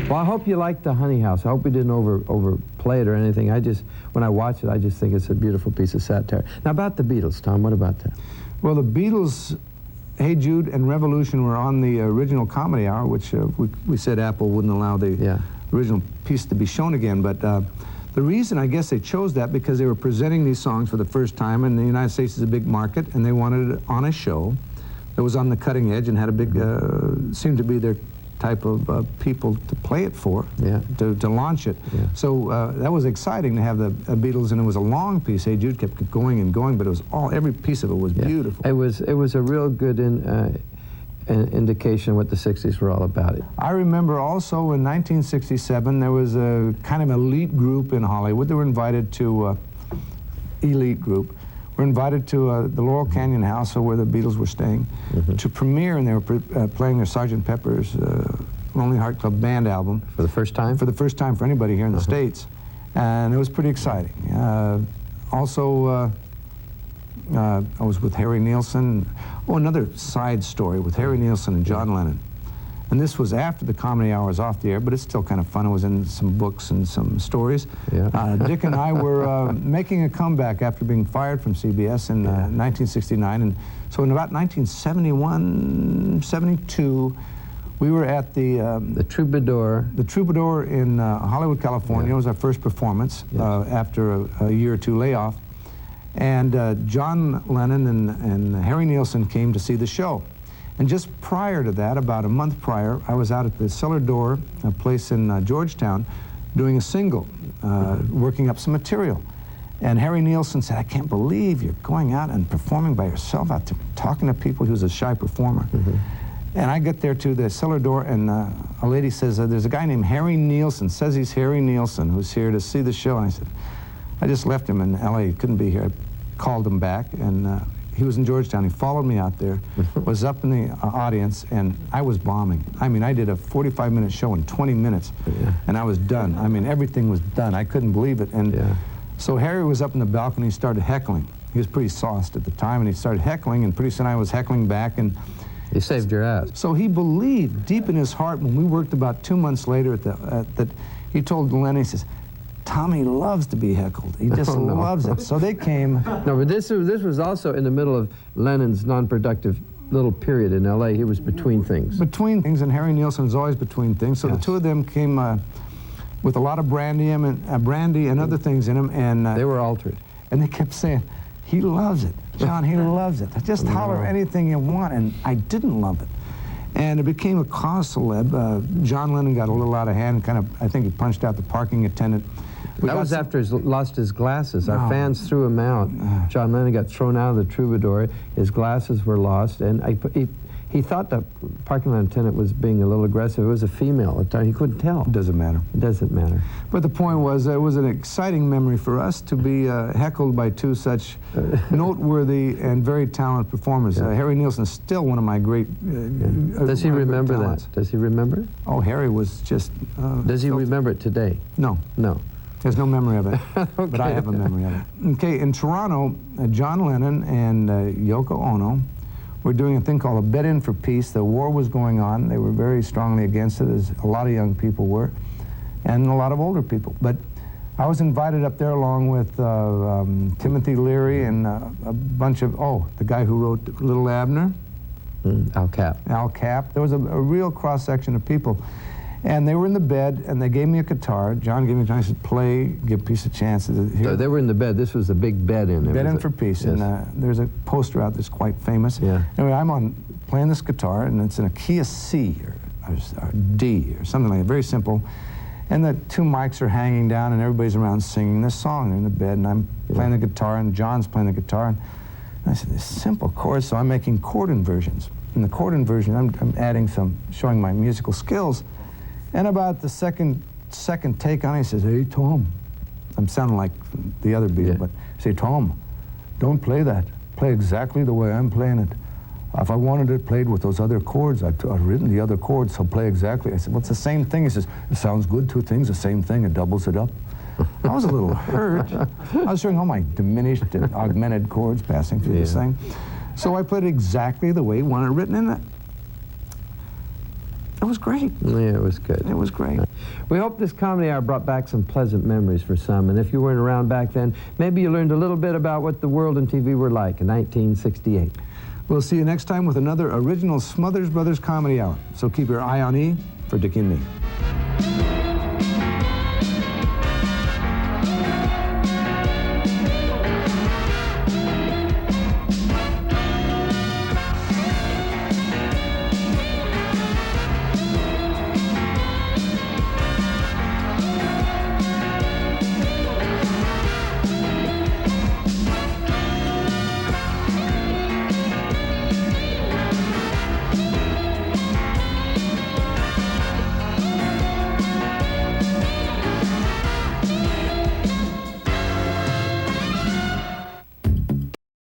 Well, I hope you liked the Honey House. I hope we didn't overplay it or anything. When I watch it, I just think it's a beautiful piece of satire. Now, about the Beatles, Tom, what about that? Well, the Beatles, Hey Jude and Revolution were on the original Comedy Hour, which we said Apple wouldn't allow the original piece to be shown again. But the reason, I guess, they chose that because they were presenting these songs for the first time, and the United States is a big market, and they wanted it on a show that was on the cutting edge and had a big, seemed to be their type of people to play it for, to launch it. So that was exciting to have the Beatles, and it was a long piece. Hey Jude kept going and going, but it was every piece of it was beautiful. It was a real good indication of what the 60s were all about. I remember also in 1967 there was a kind of elite group in Hollywood. They were invited to, elite group, were invited to the Laurel Canyon house where the Beatles were staying to premiere, and they were playing their Sgt. Pepper's Lonely Heart Club Band album. For the first time? For the first time for anybody here in the States. And it was pretty exciting. Also, I was with Harry Nilsson. Oh, another side story with Harry Nilsson and John Lennon. And this was after the Comedy Hour was off the air, but it's still kind of fun. It was in some books and some stories. Dick and I were making a comeback after being fired from CBS in 1969. And so in about 1971, 72, we were at the Troubadour. The Troubadour in Hollywood, California. It was our first performance after a year or two layoff. And John Lennon and Harry Nilsson came to see the show. And just prior to that, about a month prior, I was out at the Cellar Door, a place in Georgetown, doing a single, working up some material. And Harry Nilsson said, I can't believe you're going out and performing by yourself, out there talking to people. He was a shy performer. And I get there to the Cellar Door, and a lady says, there's a guy named Harry Nilsson, says he's Harry Nilsson, who's here to see the show. And I said, I just left him in LA, he couldn't be here. I called him back, and he was in Georgetown. He followed me out there, was up in the audience, and I was bombing. I mean, I did a 45-minute show in 20 minutes, and I was done. I mean, everything was done. I couldn't believe it. And so Harry was up in the balcony, he started heckling. He was pretty sauced at the time, and he started heckling, and pretty soon I was heckling back, and he saved your ass. So he believed deep in his heart, when we worked about 2 months later that he told Lennon, he says, Tommy loves to be heckled. He just loves it. So they came. No, but this was also in the middle of Lennon's non-productive little period in L.A. He was between things. Between things, and Harry Nilsson was always between things. So the two of them came with a lot of brandy and other things in them, and they were altered. And they kept saying, he loves it, John. He loves it. Just holler anything you want, and I didn't love it. And it became a cause celeb. John Lennon got a little out of hand, kind of, I think he punched out the parking attendant. That was after he lost his glasses. Our fans threw him out. John Lennon got thrown out of the Troubadour. His glasses were lost, and he thought the parking lot attendant was being a little aggressive. It was a female at the time. He couldn't tell. It doesn't matter. It doesn't matter. But the point was, it was an exciting memory for us to be heckled by two such noteworthy and very talented performers. Harry Nilsson's still one of my great Does he remember that? Does he remember it? Oh, Harry was just... Does he remember it today? No. No. There's no memory of it, but I have a memory of it. Okay, in Toronto, John Lennon and Yoko Ono were doing a thing called a Bet-In for Peace. The war was going on. They were very strongly against it, as a lot of young people were, and a lot of older people. But I was invited up there along with Timothy Leary and a bunch of, the guy who wrote Little Abner. Al Capp. Al Capp. There was a real cross-section of people. And they were in the bed, and they gave me a guitar. John gave me a guitar. He said, play, give Peace a chance. So they were in the bed. This was the big bed-in. Bet-In for Peace. Yes. And there's a poster out that's quite famous. Anyway, I'm playing this guitar, and it's in a key of C or D or something like that, very simple. And the two mics are hanging down, and everybody's around singing this song in the bed, and I'm playing the guitar, and John's playing the guitar. And I said, this simple chords, so I'm making chord inversions. In the chord inversion, I'm adding showing my musical skills. And about the second take on it, he says, hey, Tom. I'm sounding like the other Beatle, but I say, Tom, don't play that. Play exactly the way I'm playing it. If I wanted it played with those other chords, I've written the other chords, so play exactly. I said, well, it's the same thing. He says, it sounds good, two things, the same thing, it doubles it up. I was a little hurt. I was hearing all my diminished and augmented chords passing through this thing. So I played it exactly the way he wanted it written in it. It was great. Yeah, it was good. It was great. We hope this comedy hour brought back some pleasant memories for some, and if you weren't around back then, maybe you learned a little bit about what the world and TV were like in 1968. We'll see you next time with another original Smothers Brothers Comedy Hour. So keep your eye on E for Dickie and me.